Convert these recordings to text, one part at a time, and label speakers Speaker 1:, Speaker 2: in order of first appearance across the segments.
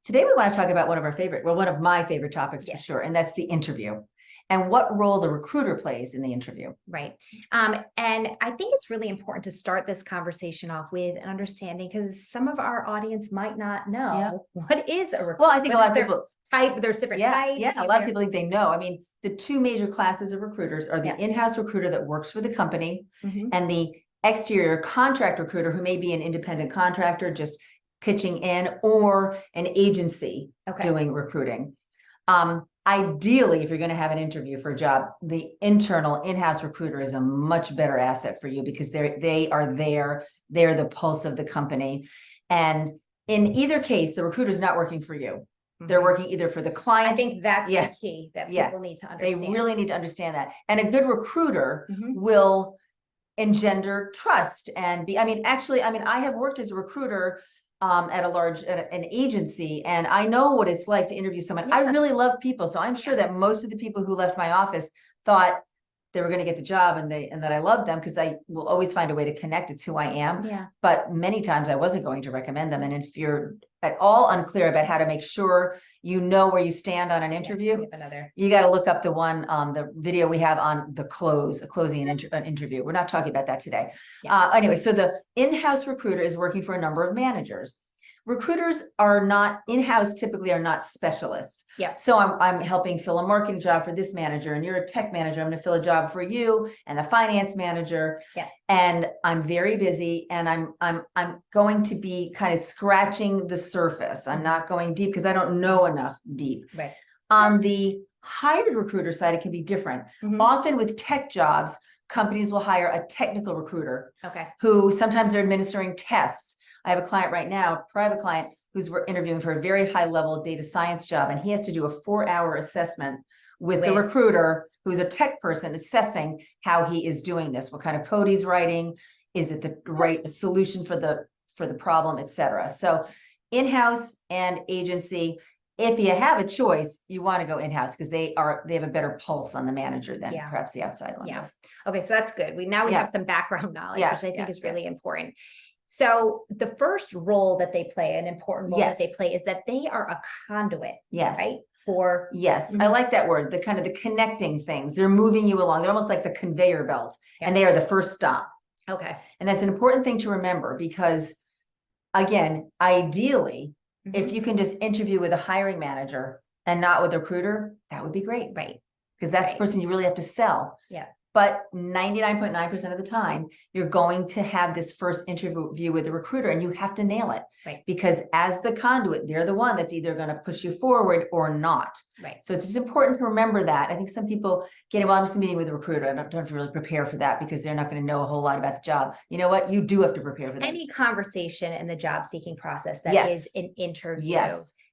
Speaker 1: Today, we want to talk about one of my favorite topics for
Speaker 2: Yes.
Speaker 1: sure, and that's the interview and what role the recruiter plays in the interview.
Speaker 2: Right. And I think it's really important to start this conversation off with an understanding because some of our audience might not know what is a recruiter.
Speaker 1: Well, I think a lot of people
Speaker 2: there's different
Speaker 1: yeah,
Speaker 2: types.
Speaker 1: yeah, a lot of people think they know. I mean, the two major classes of recruiters are the in-house recruiter that works for the company and the exterior contract recruiter who may be an independent contractor just pitching in, or an agency doing recruiting. Ideally, if you're going to have an interview for a job, the internal in-house recruiter is a much better asset for you because they're the pulse of the company. And in either case, the recruiter is not working for you. They're working either for the client.
Speaker 2: I think that's the key that people need to understand.
Speaker 1: They really need to understand that. And a good recruiter will engender trust and I have worked as a recruiter at an agency, and I know what it's like to interview someone. I really love people, so I'm sure that most of the people who left my office thought they were going to get the job and that I love them because I will always find a way to connect. It's who I am. But many times I wasn't going to recommend them. And if you're at all unclear about how to make sure you know where you stand on an interview, you got to look up the video we have on closing an interview. We're not talking about that today. Anyway, so the in-house recruiter is working for a number of managers. Recruiters are not in-house, typically are not specialists. So I'm helping fill a marketing job for this manager, and you're a tech manager. I'm going to fill a job for you and the finance manager. And I'm very busy, and I'm going to be kind of scratching the surface. I'm not going deep because I don't know enough deep. On the hired recruiter side, it can be different. Often with tech jobs, companies will hire a technical recruiter who sometimes they're administering tests. I have a client right now, a private client, who's interviewing for a very high level data science job, and he has to do a 4-hour assessment with the recruiter, who's a tech person, assessing how he is doing this, what kind of code he's writing, is it the right solution for the problem, etc. So in-house and agency, if you have a choice, you want to go in-house because they have a better pulse on the manager than perhaps the outside one does.
Speaker 2: Okay, so that's good. We have some background knowledge, which I think is really important. So the first role that they play, an important role that they play, is that they are a conduit, right? I like that word, the kind of the connecting things. They're moving you along. They're almost like the conveyor belt, and they are the first stop. And that's an important thing to remember because, again, ideally, if you can just interview with a hiring manager and not with a recruiter, that would be great. Because that's the person you really have to sell. But 99.9% of the time, you're going to have this first interview with a recruiter, and you have to nail it. Because as the conduit, they're the one that's either going to push you forward or not. So it's just important to remember that. I think some people I'm just meeting with a recruiter. I don't have to really prepare for that because they're not going to know a whole lot about the job. You know what? You do have to prepare for that. Any conversation in the job seeking process that is an interview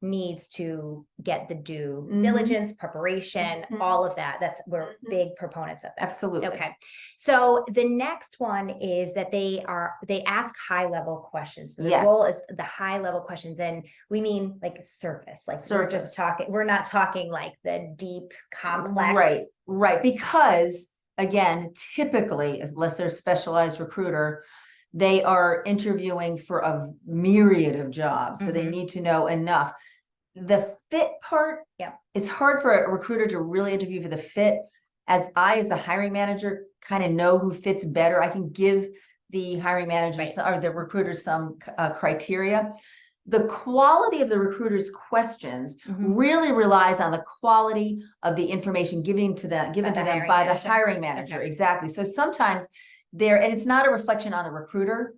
Speaker 2: needs to get the due diligence, preparation, all of that. We're big proponents of that.
Speaker 1: Absolutely.
Speaker 2: Okay. So the next one is that they ask high level questions. So the role is the high level questions. And we mean like surface, we're not talking like the deep, complex.
Speaker 1: Right. Because again, typically, unless they're a specialized recruiter, they are interviewing for a myriad of jobs. So they need to know enough. The fit part, it's hard for a recruiter to really interview for the fit. As the hiring manager, kind of know who fits better. I can give the hiring manager or the recruiter some criteria. The quality of the recruiter's questions really relies on the quality of the information given to them by the hiring manager. Exactly. So sometimes and it's not a reflection on the recruiter.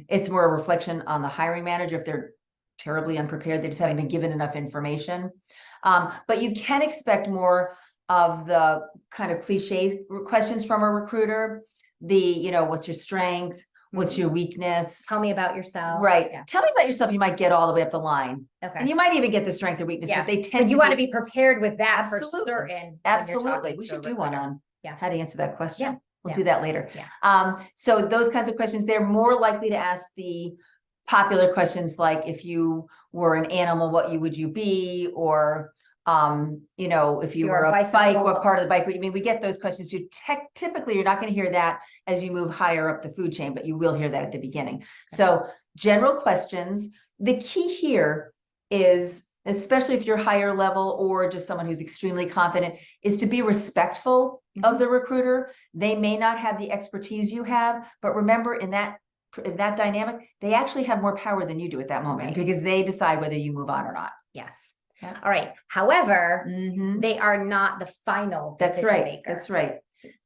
Speaker 1: It's more a reflection on the hiring manager. If they're terribly unprepared, they just haven't been given enough information. But you can expect more of the kind of cliche questions from a recruiter. What's your strength? What's your weakness?
Speaker 2: Tell me about yourself.
Speaker 1: Tell me about yourself. You might get all the way up the line. And you might even get the strength or weakness, but they tend
Speaker 2: you want to be prepared with that for certain.
Speaker 1: Absolutely. We should do one on how to answer that question. We'll do that later.
Speaker 2: So
Speaker 1: those kinds of questions, they're more likely to ask the popular questions like, if you were an animal, what would you be? Or, if you were a bike, what part of the bike would you mean? We get those questions too. Typically, you're not going to hear that as you move higher up the food chain, but you will hear that at the beginning. So general questions. The key here is especially if you're higher level or just someone who's extremely confident, is to be respectful of the recruiter. They may not have the expertise you have, but remember in that dynamic, they actually have more power than you do at that moment because they decide whether you move on or not.
Speaker 2: Yes. Yeah. All right. However, they are not the final decision maker.
Speaker 1: That's right.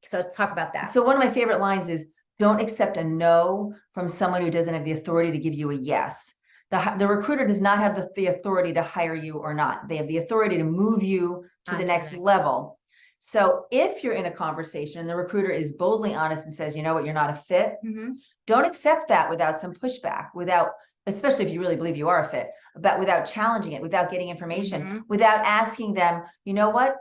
Speaker 2: So let's talk about that.
Speaker 1: So one of my favorite lines is, don't accept a no from someone who doesn't have the authority to give you a yes. The recruiter does not have the authority to hire you or not. They have the authority to move you to the next level. So if you're in a conversation and the recruiter is boldly honest and says, you know what, you're not a fit, don't accept that without some pushback, especially if you really believe you are a fit, but without challenging it, without getting information, without asking them, you know what,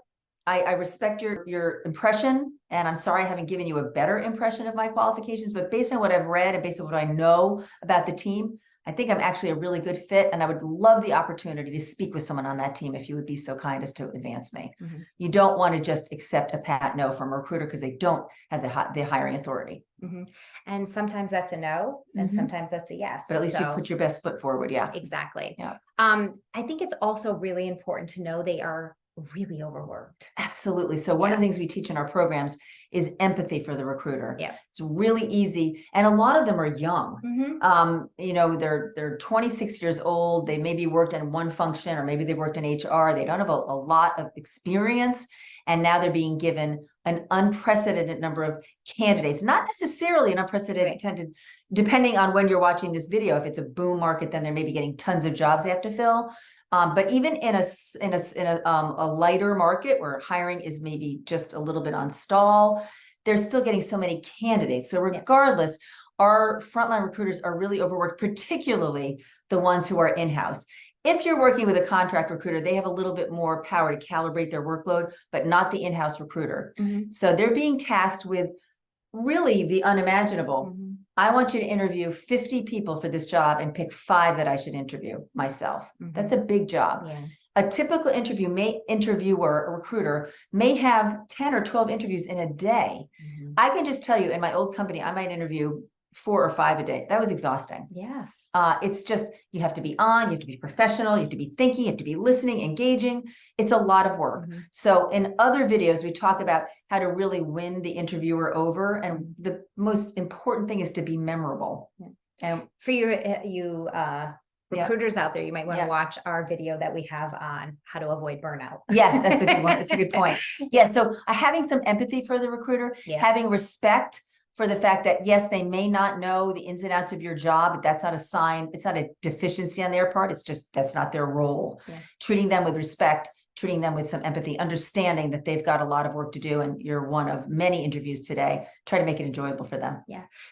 Speaker 1: I respect your impression, and I'm sorry I haven't given you a better impression of my qualifications, but based on what I've read and based on what I know about the team, I think I'm actually a really good fit, and I would love the opportunity to speak with someone on that team if you would be so kind as to advance me. You don't want to just accept a pat no from a recruiter because they don't have the hiring authority.
Speaker 2: And sometimes that's a no, and sometimes that's a yes.
Speaker 1: But at least you put your best foot forward. Yeah,
Speaker 2: exactly.
Speaker 1: Yeah.
Speaker 2: I think it's also really important to know they are really overworked.
Speaker 1: Absolutely. So one of the things we teach in our programs is empathy for the recruiter.
Speaker 2: Yeah.
Speaker 1: It's really easy. And a lot of them are young. You know, they're 26 years old. They maybe worked in one function, or maybe they worked in HR. They don't have a lot of experience. And now they're being given an unprecedented number of candidates, not necessarily an unprecedented, depending on when you're watching this video. If it's a boom market, then they're maybe getting tons of jobs they have to fill. But even in a lighter market where hiring is maybe just a little bit on stall, they're still getting so many candidates. So regardless, our frontline recruiters are really overworked, particularly the ones who are in-house. If you're working with a contract recruiter, they have a little bit more power to calibrate their workload, but not the in-house recruiter. So they're being tasked with really the unimaginable. I want you to interview 50 people for this job and pick 5 that I should interview myself. That's a big job. A typical interviewer, a recruiter may have 10 or 12 interviews in a day. I can just tell you, in my old company, I might interview 4 or 5 a day. That was exhausting.
Speaker 2: Yes.
Speaker 1: It's just, you have to be on, you have to be professional, you have to be thinking, you have to be listening, engaging. It's a lot of work. So in other videos, we talk about how to really win the interviewer over. And the most important thing is to be memorable. And
Speaker 2: for you recruiters out there, you might want to watch our video that we have on how to avoid burnout.
Speaker 1: Yeah, that's a good one. That's a good point. So having some empathy for the recruiter, having respect for the fact that, yes, they may not know the ins and outs of your job, but that's not a sign. It's not a deficiency on their part. It's just, that's not their role. Treating them with respect, treating them with some empathy, understanding that they've got a lot of work to do and you're one of many interviews today. Try to make it enjoyable for them.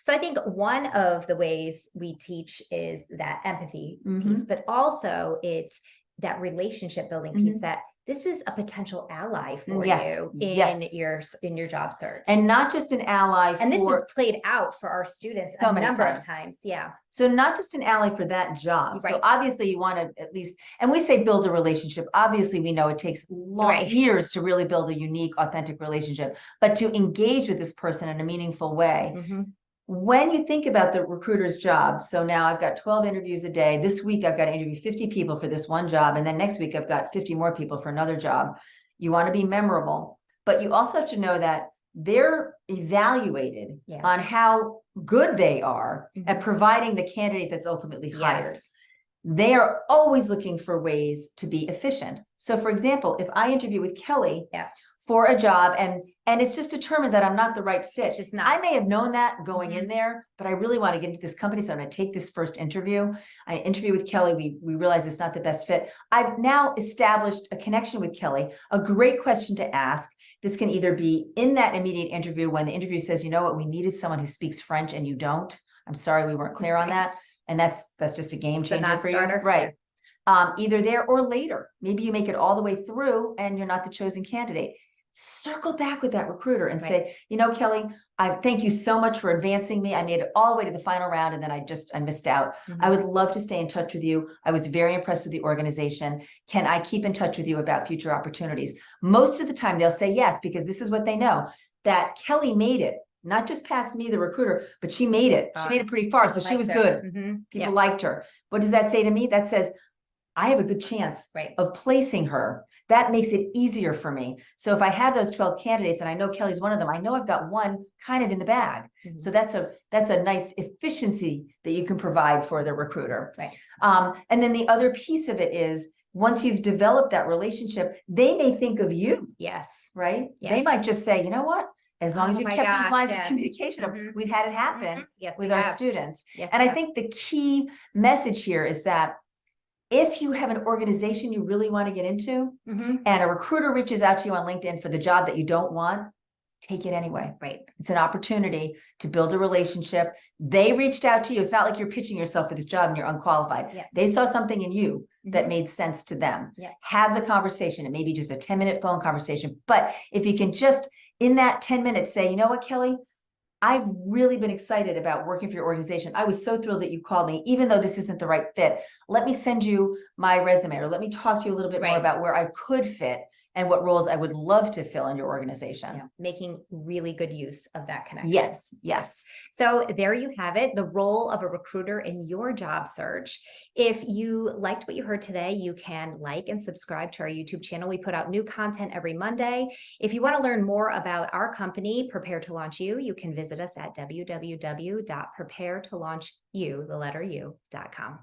Speaker 2: So I think one of the ways we teach is that empathy piece, but also it's that relationship building piece, that this is a potential ally for you in your job search.
Speaker 1: And not just an ally
Speaker 2: and this is played out for our students a number of times.
Speaker 1: So not just an ally for that job. So obviously you want to at least, and we say build a relationship. Obviously we know it takes years to really build a unique, authentic relationship, but to engage with this person in a meaningful way. When you think about the recruiter's job, so now I've got 12 interviews a day. This week, I've got to interview 50 people for this one job. And then next week, I've got 50 more people for another job. You want to be memorable, but you also have to know that they're evaluated on how good they are at providing the candidate that's ultimately hired. They are always looking for ways to be efficient. So for example, if I interview with Kelly, for a job and it's just determined that I'm not the right fit.
Speaker 2: It's just not.
Speaker 1: I may have known that going in there, but I really want to get into this company. So I'm going to take this first interview. I interview with Kelly. We realize it's not the best fit. I've now established a connection with Kelly, a great question to ask. This can either be in that immediate interview when the interview says, you know what, we needed someone who speaks French and you don't. I'm sorry, we weren't clear on that. And that's just a game changer for you. Right. Either there or later. Maybe you make it all the way through and you're not the chosen candidate. Circle back with that recruiter and say, you know, Kelly, I thank you so much for advancing me. I made it all the way to the final round and then I missed out. I would love to stay in touch with you. I was very impressed with the organization. Can I keep in touch with you about future opportunities? Most of the time they'll say yes, because this is what they know, that Kelly made it, not just past me, the recruiter, but she made it. She made it pretty far. So she was good. People liked her. What does that say to me? That says, I have a good chance of placing her. That makes it easier for me. So if I have those 12 candidates and I know Kelly's one of them, I know I've got one kind of in the bag.
Speaker 2: Mhm.
Speaker 1: So that's a nice efficiency that you can provide for the recruiter.
Speaker 2: Right.
Speaker 1: And then the other piece of it is, once you've developed that relationship, they may think of you.
Speaker 2: Yes.
Speaker 1: Right?
Speaker 2: Yes.
Speaker 1: They might just say, you know what? As long as
Speaker 2: Oh
Speaker 1: you
Speaker 2: my
Speaker 1: kept those
Speaker 2: gosh,
Speaker 1: lines
Speaker 2: yes.
Speaker 1: of communication,
Speaker 2: Mhm.
Speaker 1: we've had it happen
Speaker 2: Yes,
Speaker 1: with
Speaker 2: we
Speaker 1: our
Speaker 2: have.
Speaker 1: students.
Speaker 2: Yes,
Speaker 1: And
Speaker 2: we
Speaker 1: I
Speaker 2: have.
Speaker 1: think the key message here is that if you have an organization you really want to get into,
Speaker 2: Mhm.
Speaker 1: and a recruiter reaches out to you on LinkedIn for the job that you don't want, take it anyway.
Speaker 2: Right.
Speaker 1: It's an opportunity to build a relationship. They reached out to you. It's not like you're pitching yourself for this job and you're unqualified.
Speaker 2: Yeah.
Speaker 1: They saw something in you that
Speaker 2: Mhm.
Speaker 1: made sense to them.
Speaker 2: Yeah.
Speaker 1: Have the conversation. It may be just a 10-minute phone conversation, but if you can just in that 10 minutes say, you know what, Kelly, I've really been excited about working for your organization. I was so thrilled that you called me, even though this isn't the right fit. Let me send you my resume, or let me talk to you a little bit more
Speaker 2: Right.
Speaker 1: about where I could fit and what roles I would love to fill in your organization.
Speaker 2: Yeah. Making really good use of that connection.
Speaker 1: Yes, yes.
Speaker 2: So there you have it, the role of a recruiter in your job search. If you liked what you heard today, you can like and subscribe to our YouTube channel. We put out new content every Monday. If you want to learn more about our company, Prepare to Launch You, you can visit us at www.preparetolaunchU.com.